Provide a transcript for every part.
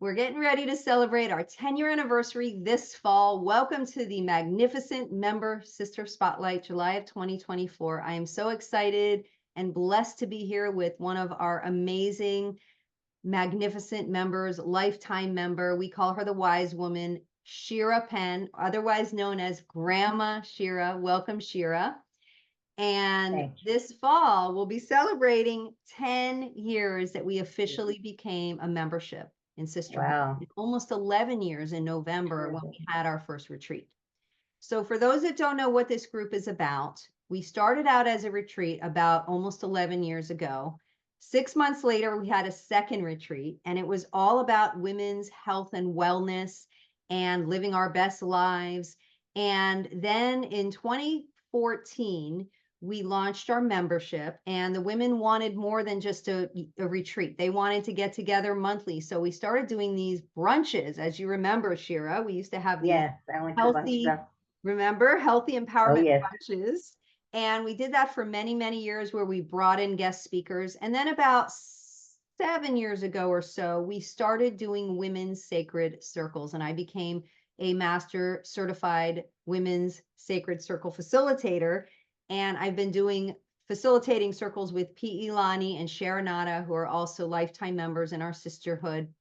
We're getting ready to celebrate our 10-year anniversary this fall. Welcome to the magnificent Member Sister Spotlight, July of 2024. I am so excited and blessed to be here with one of our amazing, magnificent members, lifetime member. We call her the wise woman, Shira Penn, otherwise known as Grandma Shira. Welcome, Shira. And Thank you. this fall, we'll be celebrating 10 years that we officially became a membership in Sisterhood. Wow. Almost 11 years in November when Terrific. we had our first retreat. So for those that don't know what this group is about, we started out as a retreat about almost 11 years ago. 6 months later, we had a second retreat, and it was all about women's health and wellness and living our best lives. And then in 2014, we launched our membership, and the women wanted more than just a retreat. They wanted to get together monthly. So we started doing these brunches. As you remember, Shira, we used to have these Yes, I went to a bunch of healthy, stuff. remember, healthy Oh, empowerment yes. brunches. And we did that for many, many years where we brought in guest speakers. And then about 7 years ago or so, we started doing women's sacred circles. And I became a master certified women's sacred circle facilitator. And I've been doing facilitating circles with P. Ilani and Sharonata, who are also lifetime members in our sisterhood.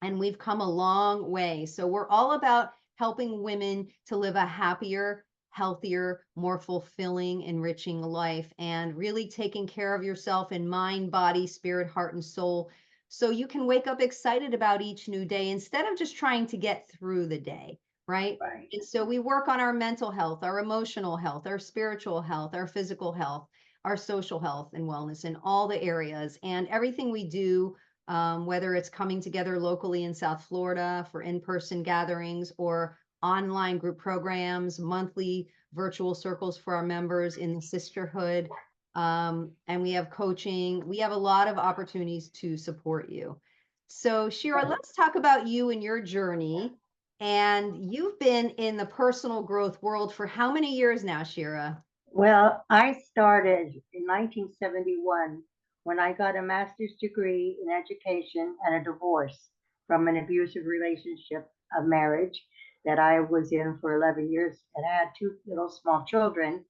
And we've come a long way. So we're all about helping women to live a happier, healthier, more fulfilling, enriching life, and really taking care of yourself in mind, body, spirit, heart, and soul. So you can wake up excited about each new day instead of just trying to get through the day, right? Right. And so we work on our mental health, our emotional health, our spiritual health, our physical health, our social health and wellness in all the areas. And everything we do, whether it's coming together locally in South Florida for in-person gatherings or online group programs, monthly virtual circles for our members in the sisterhood. And we have coaching. We have a lot of opportunities to support you. So Shira, Right. let's talk about you and your journey. And you've been in the personal growth world for how many years now, Shira? Well, I started in 1971 when I got a master's degree in education and a divorce from an abusive relationship, a marriage that I was in for 11 years, and I had two little small children.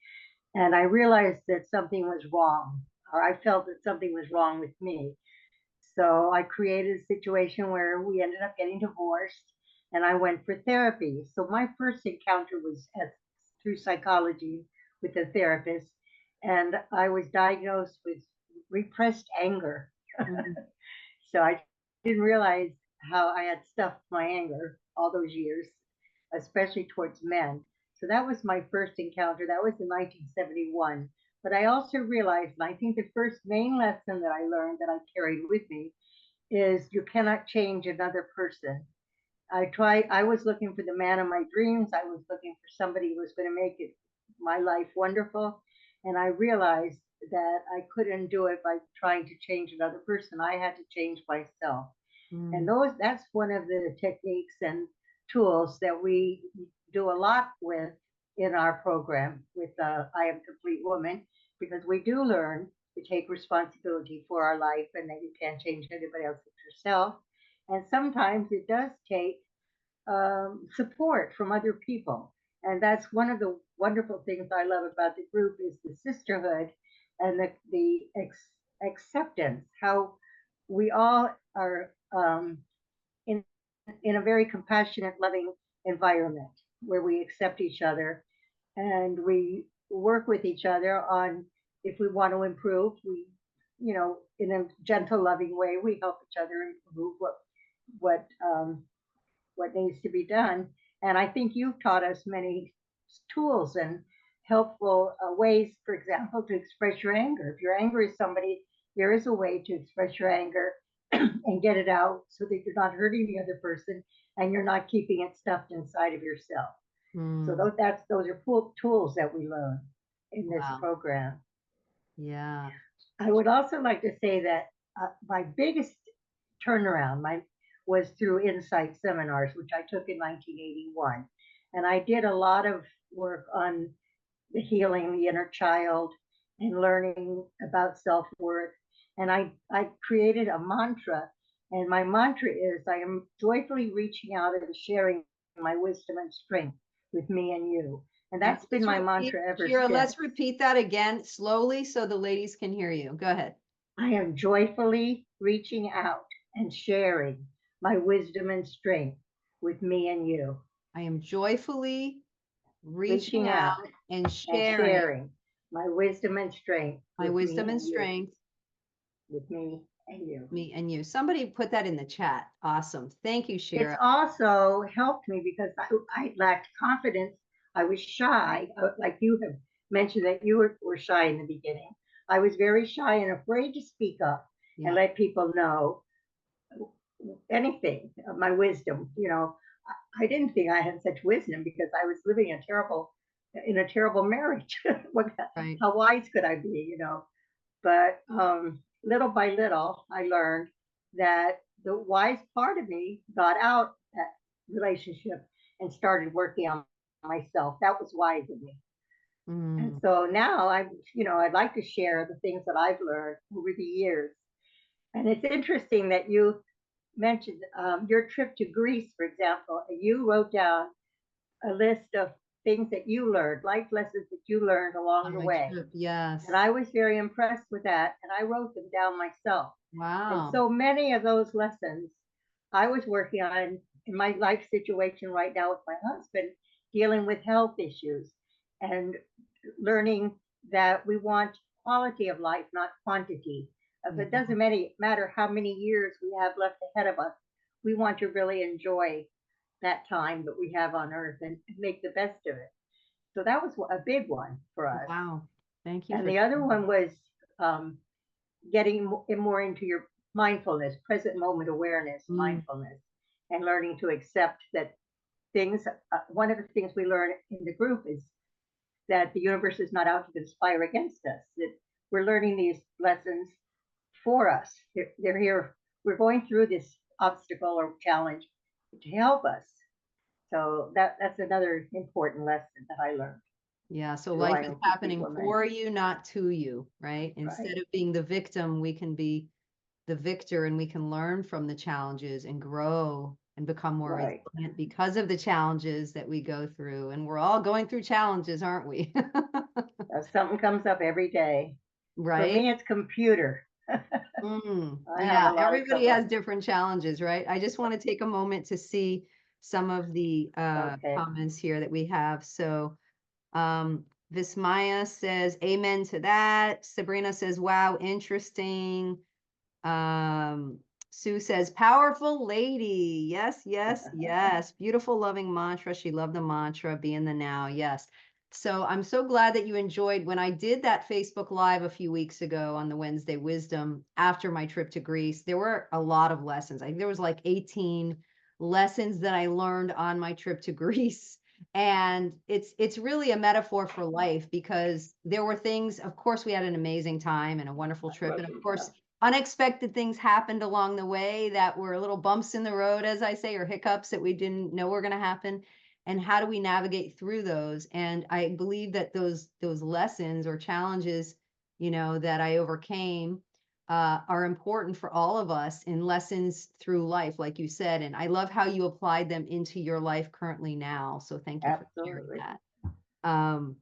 And I realized that something was wrong, or I felt that something was wrong with me. So I created a situation where we ended up getting divorced, and I went for therapy. So my first encounter was through psychology with a therapist, and I was diagnosed with repressed anger. Mhm. So I didn't realize how I had stuffed my anger all those years, especially towards men. So that was my first encounter. That was in 1971. But I also realized, and I think the first main lesson that I learned that I carried with me is you cannot change another person. I was looking for the man of my dreams. I was looking for somebody who was going to make it my life wonderful. And I realized that I couldn't do it by trying to change another person. I had to change myself. And Mm. that's one of the techniques and tools that we do a lot with in our program with I Am Complete Woman, because we do learn to take responsibility for our life and that you can't change anybody else but yourself. And sometimes it does take support from other people. And that's one of the wonderful things I love about the group is the sisterhood and acceptance, how we all are in in a very compassionate, loving environment where we accept each other and we work with each other on if we want to improve. We, in a gentle, loving way, we help each other improve what what needs to be done. And I think you've taught us many tools and helpful ways, for example, to express your anger. If you're angry at somebody, there is a way to express your anger and get it out so that you're not hurting the other person and you're not keeping it stuffed inside of yourself. So Mm. those are tools that we learn in this Wow. program. Yeah. I would also like to say that my biggest turnaround was through Insight seminars, which I took in 1981. And I did a lot of work on the healing the inner child and learning about self worth. And I created a mantra And my mantra is I am joyfully reaching out and sharing my wisdom and strength with me and you. And And that's been let's my repeat, mantra ever Shira, since. let's repeat that again slowly so the ladies can hear you. Go ahead. I am joyfully reaching out and sharing my wisdom and strength with me and you. I am joyfully reaching Reaching out out and and sharing sharing my wisdom and strength my with me wisdom and and you. strength, With me and you. me and you. Somebody put that in the chat. Awesome. Thank you, It's Shira. also helped me because I lacked confidence. I was shy, like you have mentioned that you were shy in the beginning. I was very shy and afraid to speak up and Yeah. let people know anything of my wisdom. I didn't think I had such wisdom because I was living in a terrible marriage. Right. How wise could I be? But little by little, I learned that the wise part of me got out that relationship and started working on myself. That was wise of me. And Mm. so now I'd like to share the things that I've learned over the years. And it's interesting that you mentioned your trip to Greece, for example. You wrote down a list of things that you learned, life lessons that you learned along On the my way. trip. Yes. And I was very impressed with that. And I wrote them down myself. And Wow. so many of those lessons I was working on in my life situation right now with my husband, dealing with health issues and learning that we want quality of life, not quantity. If Yeah. it doesn't matter how many years we have left ahead of us, we want to really enjoy that time that we have on earth and make the best of it. So that was a big one for us. Wow. Thank you And for the other sharing. one was um, getting more into your mindfulness, present moment awareness, Mm. mindfulness, and learning to accept that things. One of the things we learn in the group is that the universe is not out to conspire against us. That we're learning these lessons for us. They're here. We're going through this obstacle or challenge to help us. So that's another important lesson that I learned Yeah. So through life I is Am Complete happening Woman. for you, not to you, right? Right, Instead of being the victim, we can be the victor and we can learn from the challenges and grow and become more right. resilient because of the challenges that we go through. And we're all going through challenges, aren't we? Something comes up every day. For Right? me, it's computer. I have a Yeah, lot of everybody has trouble. different challenges, right? I just want to take a moment to see some of the Okay. comments here that we have. So Vismaya says, amen to that. Sabrina says, wow, interesting. Um, Sue says, powerful lady. Yes, yes, yes. Beautiful, loving mantra. She loved the mantra, be in the now. Yes. So I'm so glad that you enjoyed when I did that Facebook Live a few weeks ago on the Wednesday Wisdom after my trip to Greece. There were a lot of lessons. I think there was like 18 lessons that I learned on my trip to Greece. And it's really a metaphor for life because there were things, of course, we had an amazing time and a wonderful trip. And of course, unexpected things happened along the way that were little bumps in the road, as I say, or hiccups that we didn't know were going to happen. And how do we navigate through those? And I believe that those lessons or challenges, that I overcame, are important for all of us in lessons through life, like you said. And I love how you applied them into your life currently now. So thank you for sharing Absolutely. that. Um,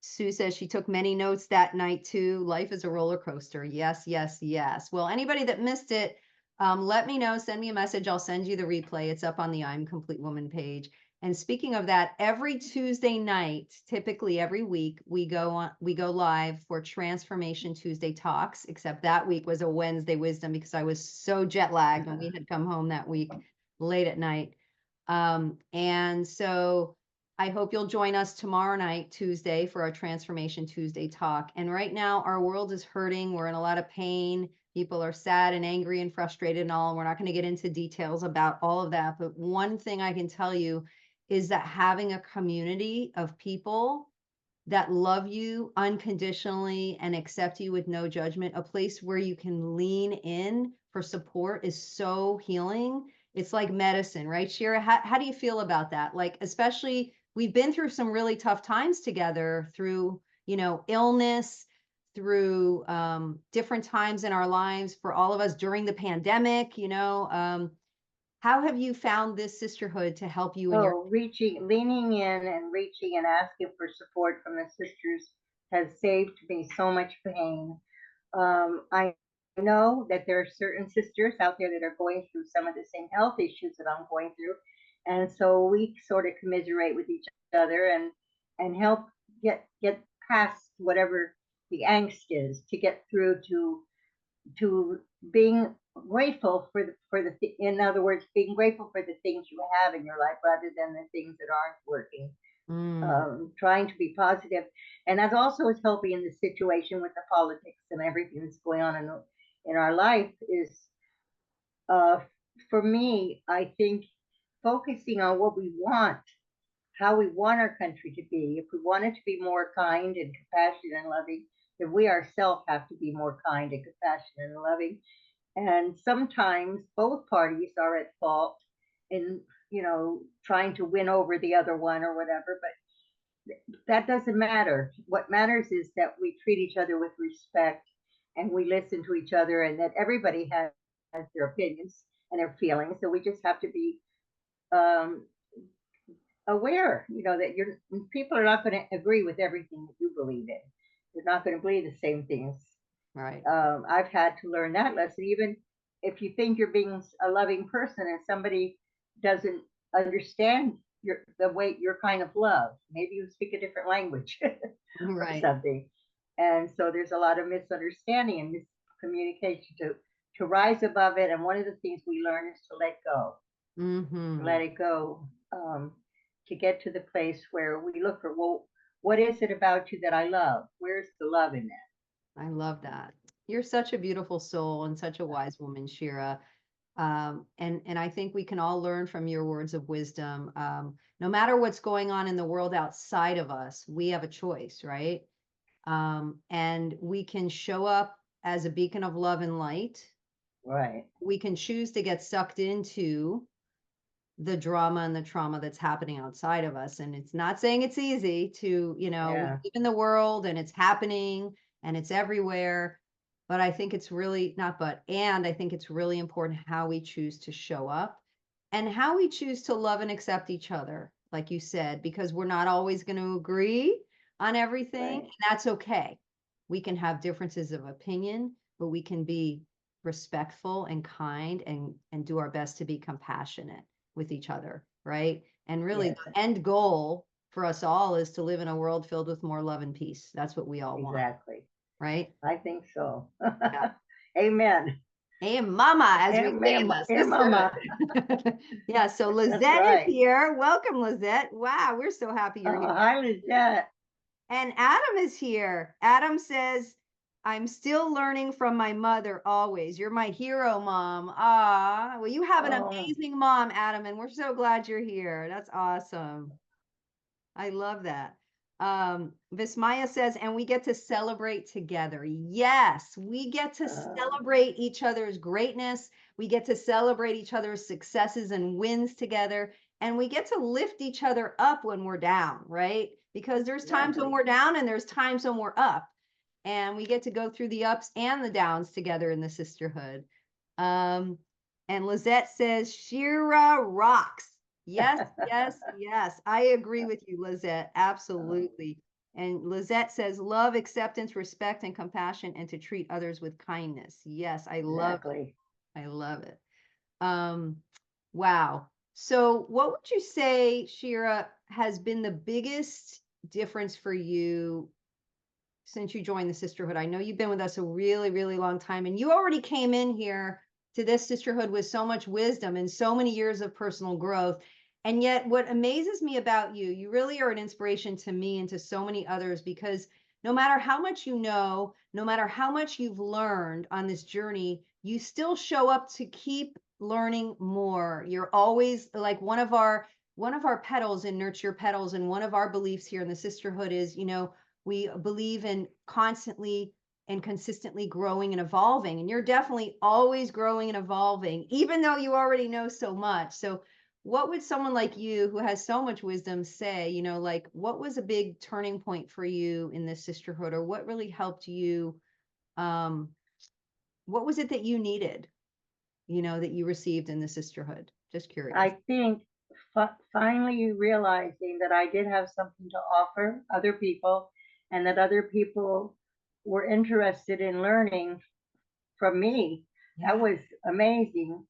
Sue says she took many notes that night too. Life is a roller coaster. Yes, yes, yes. Well, anybody that missed it, let me know. Send me a message. I'll send you the replay. It's up on the I'm Complete Woman page. And speaking of that, every Tuesday night, typically every week, we go live for Transformation Tuesday Talks, except that week was a Wednesday Wisdom because I was so jet lagged and we had come home that week late at night. And so I hope you'll join us tomorrow night, Tuesday, for our Transformation Tuesday talk. And right now, our world is hurting. We're in a lot of pain. People are sad and angry and frustrated and all. And we're not going to get into details about all of that. But one thing I can tell you is that having a community of people that love you unconditionally and accept you with no judgment, a place where you can lean in for support is so healing. It's like medicine, right, Shira? How do you feel about that? Like, especially we've been through some really tough times together through, illness, through different times in our lives for all of us during the pandemic, how have you found this sisterhood to help you in your Oh, leaning in and reaching and asking for support from the sisters has saved me so much pain. I know that there are certain sisters out there that are going through some of the same health issues that I'm going through, and so we sort of commiserate with each other and help get past whatever the angst is to get through to being grateful in other words, being grateful for the things you have in your life rather than the things that aren't working. Mm, Trying to be positive, and that also is helping in the situation with the politics and everything that's going on in our life. Is uh, for me, I think focusing on what we want, how we want our country to be. If we want it to be more kind and compassionate and loving, then we ourselves have to be more kind and compassionate and loving. And sometimes both parties are at fault in, trying to win over the other one or whatever. But that doesn't matter. What matters is that we treat each other with respect and we listen to each other, and that everybody has their opinions and their feelings. So we just have to be um, aware, that people are not going to agree with everything that you believe in. They're not going to believe the same things. right. I've had to learn that lesson. Even if you think you're being a loving person and somebody doesn't understand the way your kind of love, maybe you speak a different language or Right. something, and so there's a lot of misunderstanding and miscommunication to rise above it. And one of the things we learn is to let go, Hmm. let it go, to get to the place where we look for, well, what is it about you that I love? Where's the love in that? I love that. You're such a beautiful soul and such a wise woman, Shira. And I think we can all learn from your words of wisdom. No matter what's going on in the world outside of us, we have a choice, right? And we can show up as a beacon of love and light. Right. We can choose to get sucked into the drama and the trauma that's happening outside of us. And it's not saying it's easy to, we Yeah. live in the world and it's happening and it's everywhere. But I think it's really not, and I think it's really important how we choose to show up and how we choose to love and accept each other, like you said, because we're not always going to agree on everything. Right. And that's okay. We can have differences of opinion, but we can be respectful and kind and do our best to be compassionate with each other, right? And really, Yes. the end goal for us all is to live in a world filled with more love and peace. That's what we all want, Exactly. right? I think so. Yeah. Amen. Hey, mama, as we say in Amen. the Hey, Mama. sisterhood. Yeah, so That's Lizette is right. here. Welcome, Lizette. Wow, we're so happy you're here. Hi, Lizette. And Adam is here. Adam says, I'm still learning from my mother always. You're my hero, mom. Ah, well, you have an Oh, amazing mom, Adam, and we're so glad you're here. That's awesome. I love that. Vismaya says, and we get to celebrate together. Yes, we get to um, celebrate each other's greatness. We get to celebrate each other's successes and wins together. And we get to lift each other up when we're down, right? Because there's times when exactly. we're down and there's times when we're up. And we get to go through the ups and the downs together in the sisterhood. Um, and Lizette says, Shira rocks. Yes, yes, yes. I agree with you, Lizette. Um, Absolutely. And Lizette says, love, acceptance, respect, and compassion, and to treat others with kindness. Yes, I love it. exactly. I love it. Um, wow. So, what would you say, Shira, has been the biggest difference for you since you joined the sisterhood? I know you've been with us a really, really long time, and you already came in here to this sisterhood with so much wisdom and so many years of personal growth. And yet, what amazes me about you, you really are an inspiration to me and to so many others because no matter how much you know, no matter how much you've learned on this journey, you still show up to keep learning more. You're always like one of our petals in Nurture Petals, and one of our beliefs here in the sisterhood is, we believe in constantly and consistently growing and evolving. And you're definitely always growing and evolving, even though you already know so much. So, what would someone like you who has so much wisdom say, like what was a big turning point for you in this sisterhood, or what really helped you? Um, what was it that you needed, that you received in the sisterhood? Just curious. I think finally realizing that I did have something to offer other people and that other people were interested in learning from me. That Yeah. was amazing.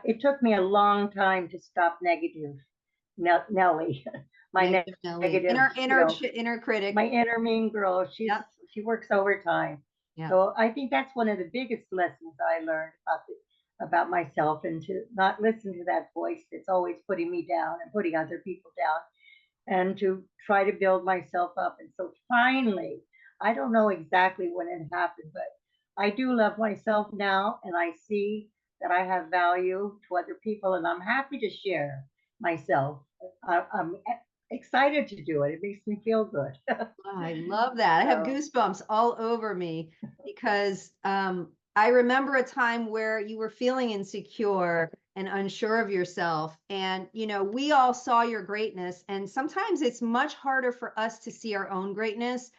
It took me a long time to stop negative Nellie, my Negative Nelly. negative, Inner my critic. inner mean girl. Yep. She works overtime. Yep. So I think that's one of the biggest lessons I learned about myself, and to not listen to that voice that's always putting me down and putting other people down, and to try to build myself up. And so finally, I don't know exactly when it happened, but I do love myself now, and I see that I have value to other people, and I'm happy to share myself. I'm excited to do it. It makes me feel good. Oh, I love that. I have So, goosebumps all over me because I remember a time where you were feeling insecure and unsure of yourself. And, we all saw your greatness. And sometimes it's much harder for us to see our own greatness.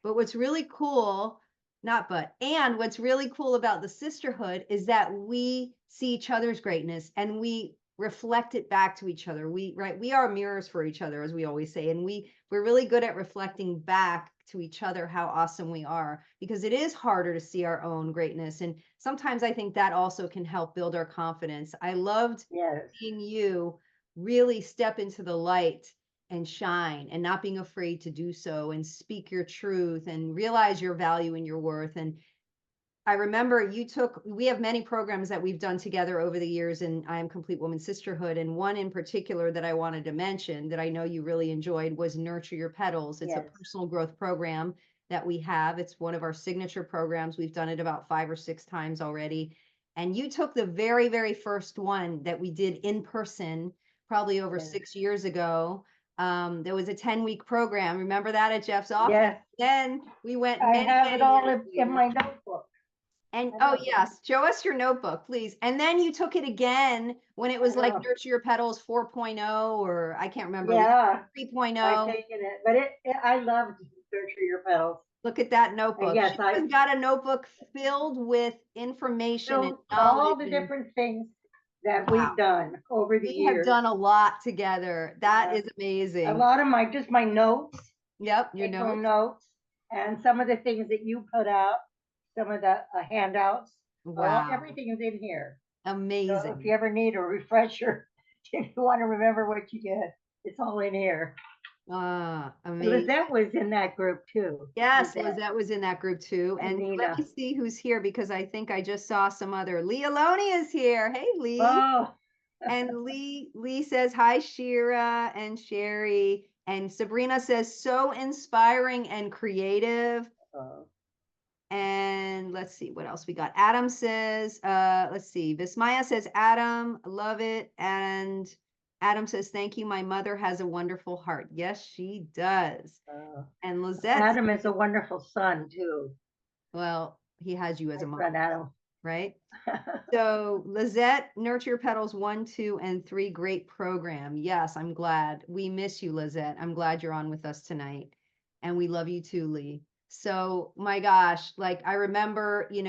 But what's really cool, not but, and what's really cool about the sisterhood is that we see each other's greatness and we reflect it back to each other. We are mirrors for each other, as we always say. And we're really good at reflecting back to each other how awesome we are, because it is harder to see our own greatness. And sometimes I think that also can help build our confidence. I loved yes. seeing you really step into the light and shine and not being afraid to do so and speak your truth and realize your value and your worth. And I remember we have many programs that we've done together over the years in I Am Complete Woman Sisterhood. And one in particular that I wanted to mention that I know you really enjoyed was Nurture Your Petals. It's a Yes. personal growth program that we have. It's one of our signature programs. We've done it about 5 or 6 times already. And you took the very, very first one that we did in person, probably over Yes. 6 years ago. There was a 10-week program. Remember that at Jeff's office? Yes. Then we went I many, have it many all years in later. my notebook. And I oh love it. yes, show us your notebook, please. And then you took it again when it I was like know. Nurture Your Petals 4.0, or I can't remember, Yeah, I've 3.0. taken it, but I love Nurture Your Petals. Look at that And notebook. yes, She I has got a notebook filled with information and filled all knowledge. the And different things that wow, we've done over the we have years. done a lot together. That Yeah. is A amazing. lot of my notes, Yep, your take home notes. notes, and some of the things that you put out, some of the handouts, Wow, everything is in here. So if amazing. you ever need a refresher, if you want to remember what you did, it's all in here. Ah, amazing. Lizette was in that group too. Yes, Lizette Lizette was in that group too. and And let me Nina. see who's here because I think I just saw some other. Lee Aloni is here. Hey, Lee. Oh, And Lee says, hi, Shira and Sherry. And Sabrina says, so inspiring and creative. oh, And let's see what else we got. Adam says, let's see. Vismaya says, Adam, love it. And Adam says, thank you. My mother has a wonderful heart. Yes, she does. oh. And Lizette, Adam is a wonderful son too. well, he has you as My a mom, friend Adam. right? So Lizette, Nurture Your Petals 1, 2, and 3, great program. Yes, I'm glad. We miss you, Lizette. I'm glad you're on with us tonight. And we love you too, Lee. So my gosh, like I remember, you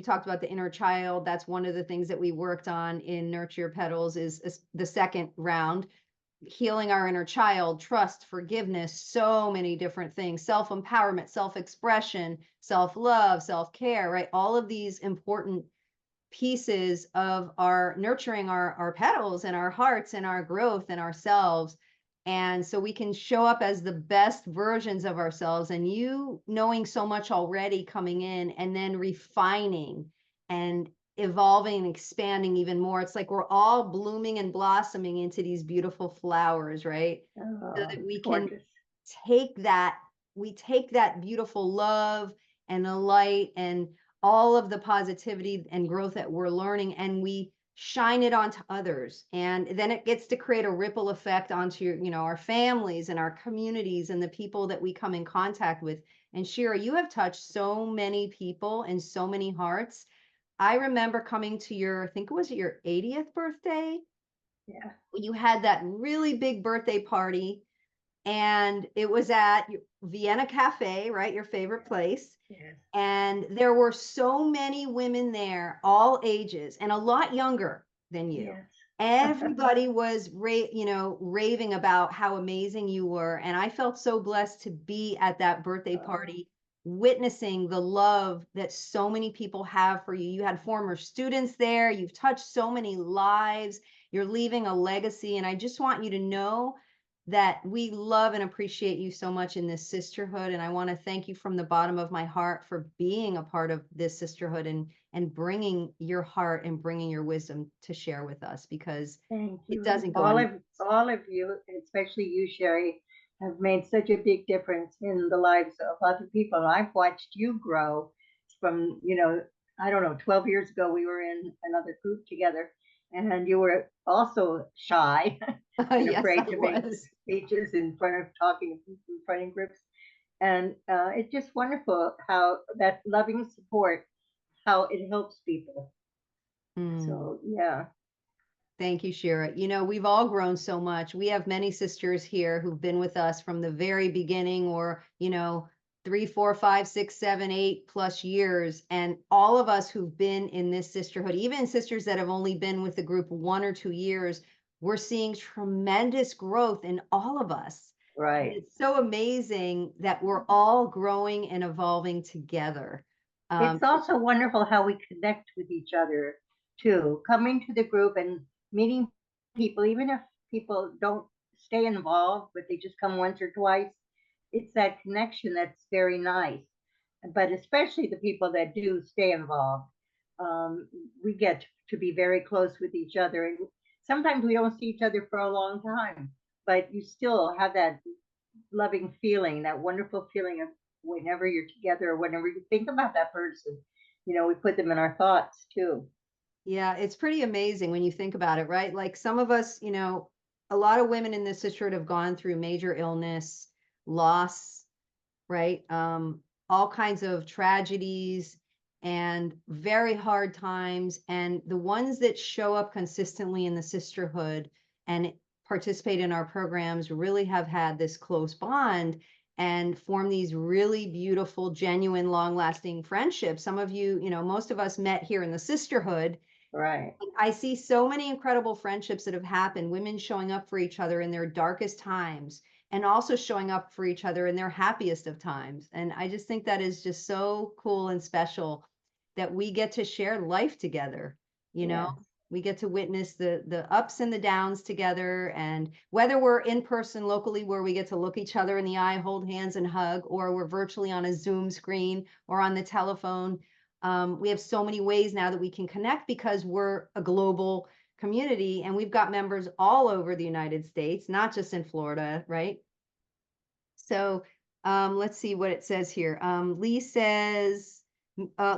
talked about the inner child. That's one of the things that we worked on in Nurture Your Petals is the second round, healing our inner child, trust, forgiveness, so many different things, self-empowerment, self-expression, self-love, self-care, right? All of these important pieces of our nurturing our petals and our hearts and our growth and ourselves. And so we can show up as the best versions of ourselves, and you knowing so much already coming in and then refining and evolving and expanding even more. It's like we're all blooming and blossoming into these beautiful flowers, right? So Oh, that it's we can gorgeous. take that, we take that beautiful love and the light and all of the positivity and growth that we're learning, and we shine it onto others, and then it gets to create a ripple effect onto our families and our communities and the people that we come in contact with. And Shira, you have touched so many people and so many hearts. I remember coming to your, I think it was your 80th birthday, Yeah. You had that really big birthday party, and it was at Vienna Cafe, right? Your favorite place. Yes. And there were so many women there, all ages, and a lot younger than you. Yes. Everybody was raving about how amazing you were. And I felt so blessed to be at that birthday Oh, party, witnessing the love that so many people have for you. You had former students there, you've touched so many lives, you're leaving a legacy. And I just want you to know that we love and appreciate you so much in this sisterhood. And I want to thank you from the bottom of my heart for being a part of this sisterhood, and bringing your heart and bringing your wisdom to share with us, because thank it you. doesn't go unnoticed. All of you, especially you, Sherry, have made such a big difference in the lives of other people. I've watched you grow from, I don't know, 12 years ago we were in another group together, and you were also shy and Yes, I afraid to make was. speeches in front of talking in front of groups. And it's just wonderful how that loving support, how it helps people. Mm. So yeah. Thank you, Shira. We've all grown so much. We have many sisters here who've been with us from the very beginning, or, 3, 4, 5, 6, 7, 8+ years. And all of us who've been in this sisterhood, even sisters that have only been with the group 1 or 2 years, we're seeing tremendous growth in all of us. And Right. it's so amazing that we're all growing and evolving together. It's Um, also wonderful how we connect with each other too. Coming to the group and meeting people, even if people don't stay involved, but they just come once or twice, it's that connection that's very nice. But especially the people that do stay involved, um, we get to be very close with each other. And sometimes we don't see each other for a long time, but you still have that loving feeling, that wonderful feeling of whenever you're together, whenever you think about that person, we put them in our thoughts too. Yeah, it's pretty amazing when you think about it, right? Like some of us, a lot of women in this sisterhood have gone through major illness, loss, right? All kinds of tragedies and very hard times. And the ones that show up consistently in the sisterhood and participate in our programs really have had this close bond and form these really beautiful, genuine, long lasting friendships. Some of you, most of us met here in the sisterhood. Right. I see so many incredible friendships that have happened, women showing up for each other in their darkest times and also showing up for each other in their happiest of times. And I just think that is just so cool and special that we get to share life together, you know? Yes. We get to witness the ups and the downs together, and whether we're in person locally where we get to look each other in the eye, hold hands and hug, or we're virtually on a Zoom screen or on the telephone, we have so many ways now that we can connect because we're a global community, and we've got members all over the United States, not just in Florida, right? So let's see what it says here. Lee says,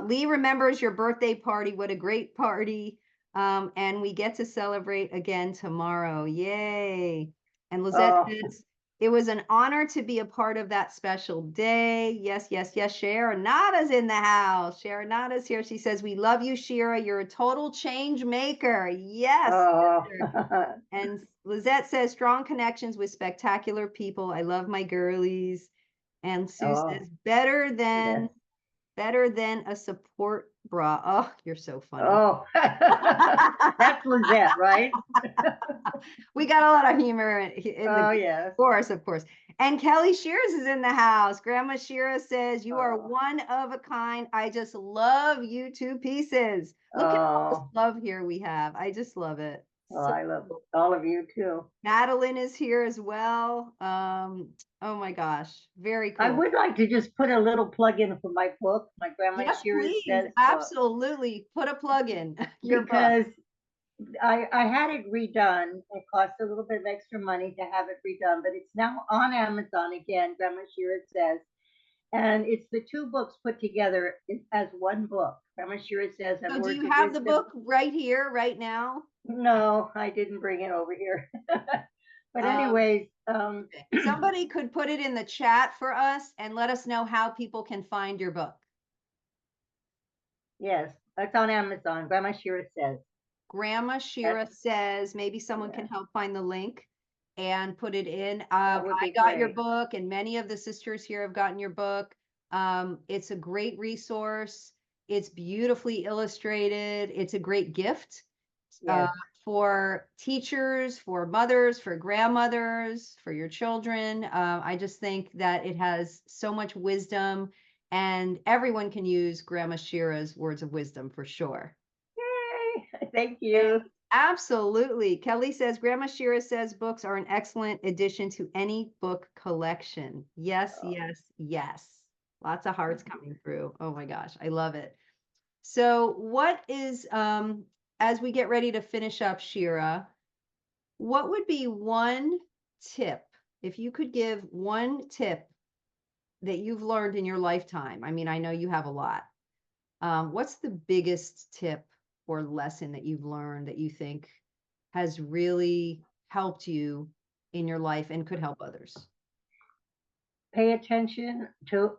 Lee remembers your birthday party. What a great party. And we get to celebrate again tomorrow. Yay. And Lizette Oh, says, it was an honor to be a part of that special day. Yes, yes, yes. Sharonada's in the house. Sharonada's here. She says, we love you, Shira. You're a total change maker. Yes, oh, sister. And Lizette says, strong connections with spectacular people. I love my girlies. And Sue oh, says, yes. better than a support bra. Oh, you're so funny. Oh, that's Lizette, right? We got a lot of humor in the Oh, group, yes. of course. And Kelly Shears is in the house. Grandma Shira says, you are Oh, one of a kind. I just love you two pieces. Look at all this oh, love here we have. I just love it. oh, So I love cool. all of you too. Madeline is here as well. Oh my gosh, very I cool. would like to just put a little plug in for my book, my Grandma Yes, Shira please. Says book, Absolutely. Put a plug in your book. because I had it redone. It cost a little bit of extra money to have it redone, but it's now on Amazon again, Grandma Shira Says. And it's the two books put together as one book. Grandma Shira Says, and So do Words you of have the Wisdom. book right here, right now? No, I didn't bring it over here. But Um, anyways, okay. Somebody could put it in the chat for us and let us know how people can find your book. yes, it's on Amazon. Grandma Shira Says. Grandma Shira That says maybe someone can yeah, help find the link and put it in. that would I be got your great. book, and many of the sisters here have gotten your book. It's a great resource. It's beautifully illustrated. It's a great gift uh, Yes. for teachers, for mothers, for grandmothers, for your children. I just think that it has so much wisdom, and everyone can use Grandma Shira's words of wisdom for sure. Yay! Thank And you. absolutely. Kelly says Grandma Shira says books are an excellent addition to any book collection. Yes, Oh, yes, yes. Lots of hearts coming through. Oh my gosh, I love it. So, what is as we get ready to finish up, Shira, what would be one tip if you could give one tip that you've learned in your lifetime? I mean, I know you have a lot. What's the biggest tip or lesson that you've learned that you think has really helped you in your life and could help others? pay attention to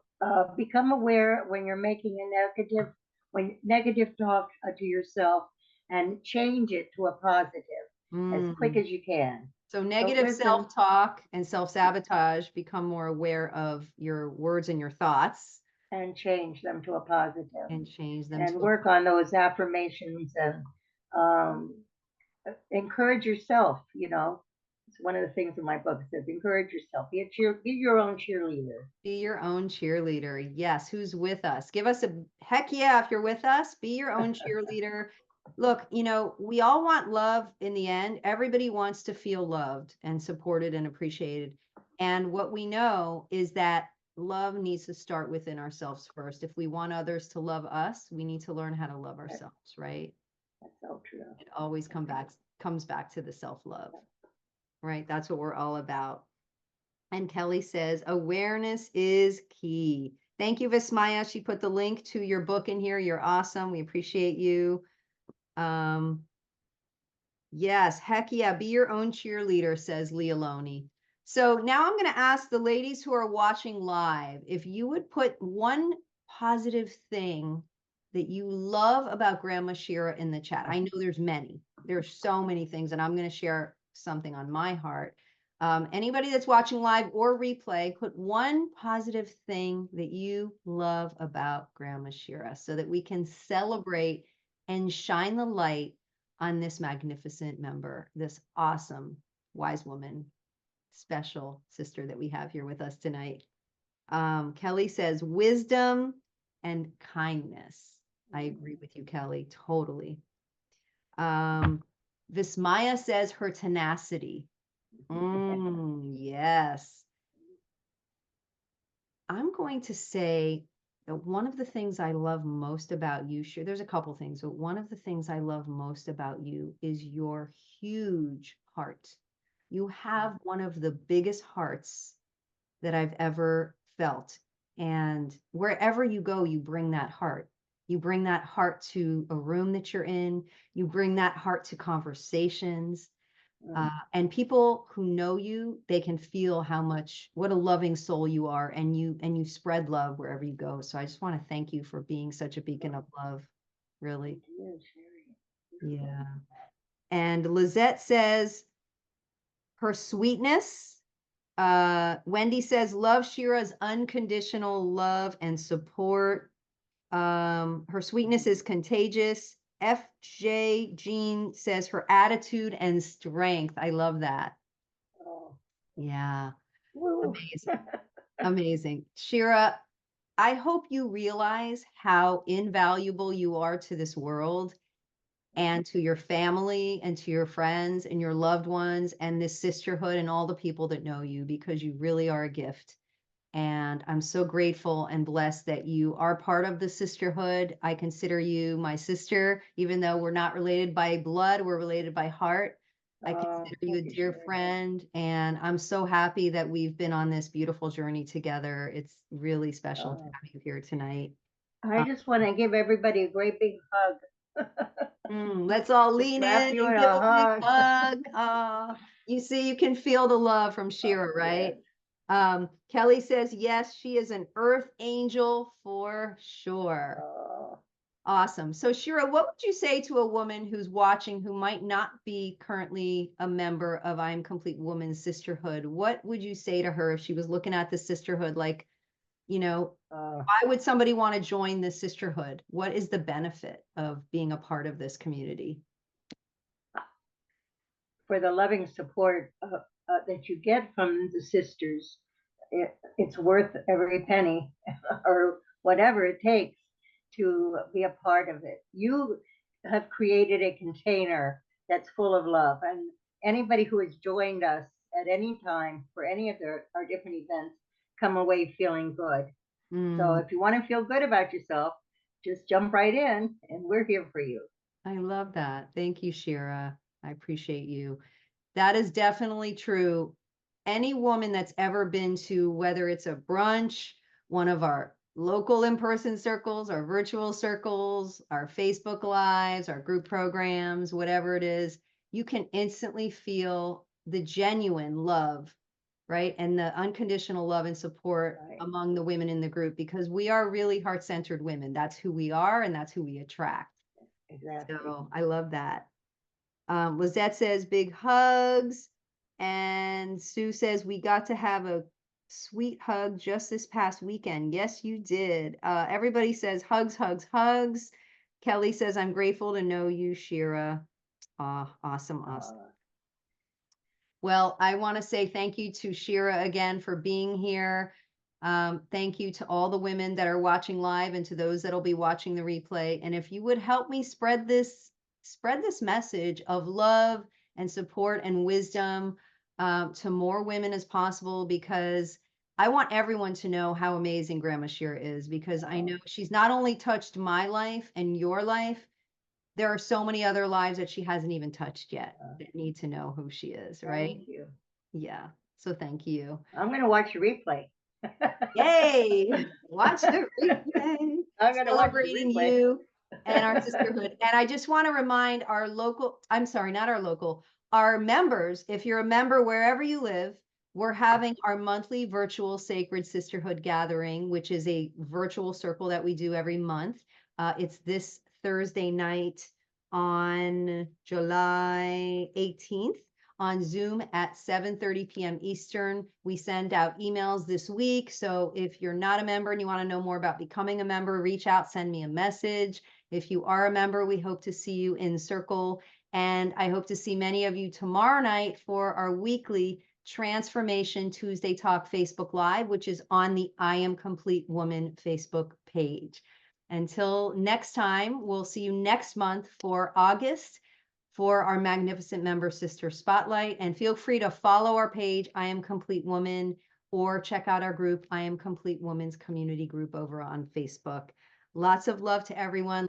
become aware when you're making a negative talk to yourself, and change it to a positive as quick Mm. as you can. So Don't negative listen self-talk and self-sabotage, become more aware of your words and your thoughts and change them to a positive, and change them and to a work on those affirmations, and um, encourage yourself. It's one of the things in my book. It says encourage yourself. Be your own cheerleader. be your own cheerleader. Yes, who's with us? Give us a heck yeah if you're with us. Be your own cheerleader. Look, we all want love in the end. Everybody wants to feel loved and supported and appreciated. And what we know is that love needs to start within ourselves first. If we want others to love us, we need to learn how to love That, ourselves, right? that's so true. It always comes back to the self-love, right? That's what we're all about. And Kelly says, awareness is key. Thank you, Vismaya. She put the link to your book in here. You're awesome. We appreciate you. Um, yes, heck yeah, be your own cheerleader, says Leoloni. So now I'm going to ask the ladies who are watching live if you would put one positive thing that you love about Grandma Shira in the chat. I know there's many. There's so many things, and I'm going to share something on my heart. Anybody that's watching live or replay, put one positive thing that you love about Grandma Shira so that we can celebrate and shine the light on this magnificent member, this awesome wise woman, special sister that we have here with us tonight. Kelly says wisdom and kindness. I agree with you, Kelly, totally. Vismaya says her tenacity. Yes. I'm going to say that one of the things I love most about you, sure, there's a couple things, but one of the things I love most about you is your huge heart. You have one of the biggest hearts that I've ever felt. And wherever you go, you bring that heart. You bring that heart to a room that you're in. You bring that heart to conversations. Mm. And people who know you, they can feel what a loving soul you are, and you spread love wherever you go. So I just want to thank you for being such a beacon of love, really. Thank you, Sherry. Beautiful. Yeah. And Lizette says her sweetness. Wendy says love Shira's unconditional love and support. Her sweetness is contagious. FJ Jean says her attitude and strength. I love that. Oh, Yeah. woo. Amazing. Amazing. Shira, I hope you realize how invaluable you are to this world and to your family and to your friends and your loved ones and this sisterhood and all the people that know you, because you really are a gift. And I'm so grateful and blessed that you are part of the sisterhood. I consider you my sister, even though we're not related by blood, we're related by heart. I Oh, consider you a thank you, dear Sherry. friend, and I'm so happy that we've been on this beautiful journey together. It's really special to Oh, have you here tonight. I just want to give everybody a great big hug. Let's all Just lean wrap in you in and give a a big hug. hug. You see, you can feel the love from Oh, Shira, yes. right? Kelly says, yes, she is an earth angel for sure. Oh, Awesome. So, Shira, what would you say to a woman who's watching who might not be currently a member of I Am Complete Woman's Sisterhood? What would you say to her if she was looking at the sisterhood? Like, you know, Uh, why would somebody want to join the sisterhood? What is the benefit of being a part of this community? for the loving support that you get from the sisters, it's worth every penny or whatever it takes to be a part of it. You have created a container that's full of love, and anybody who has joined us at any time for any of our different events come away feeling good. So Mm, if you want to feel good about yourself, just jump right in, and we're here for you. I love that. Thank you, Shira. I appreciate you. That is definitely true. Any woman that's ever been to, whether it's a brunch, one of our local in-person circles, our virtual circles, our Facebook lives, our group programs, whatever it is, you can instantly feel the genuine love, right? And the unconditional love and support Right? among the women in the group because we are really heart-centered women. That's who we are and that's who we attract. Exactly. So I love that. Lizette says big hugs. And Sue says we got to have a sweet hug just this past weekend. Yes, you did. Everybody says hugs, hugs, hugs. Kelly says, I'm grateful to know you, Shira. Awesome, awesome. Uh, Well, I want to say thank you to Shira again for being here. Thank you to all the women that are watching live and to those that'll be watching the replay. And if you would help me spread this message of love and support and wisdom to more women as possible, because I want everyone to know how amazing Grandma Shira is, because I uh, know she's not only touched my life and your life, there are so many other lives that she hasn't even touched yet uh, that need to know who she is, right? thank you. Yeah. So thank you. I'm going to watch the replay. Yay! Watch the replay, I'm going to watch the celebrating replay. you and our sisterhood. And I just want to remind our local, I'm sorry, not our local, our members, if you're a member wherever you live, we're having our monthly virtual Sacred Sisterhood gathering, which is a virtual circle that we do every month. It's this Thursday night on July 18th on Zoom at 7:30 p.m. Eastern. We send out emails this week. So if you're not a member and you want to know more about becoming a member, reach out, send me a message. If you are a member, we hope to see you in Circle. And I hope to see many of you tomorrow night for our weekly Transformation Tuesday Talk Facebook Live, which is on the I Am Complete Woman Facebook page. Until next time, we'll see you next month for August for our magnificent member sister spotlight. And feel free to follow our page, I Am Complete Woman, or check out our group, I Am Complete Woman's community group over on Facebook. Lots of love to everyone.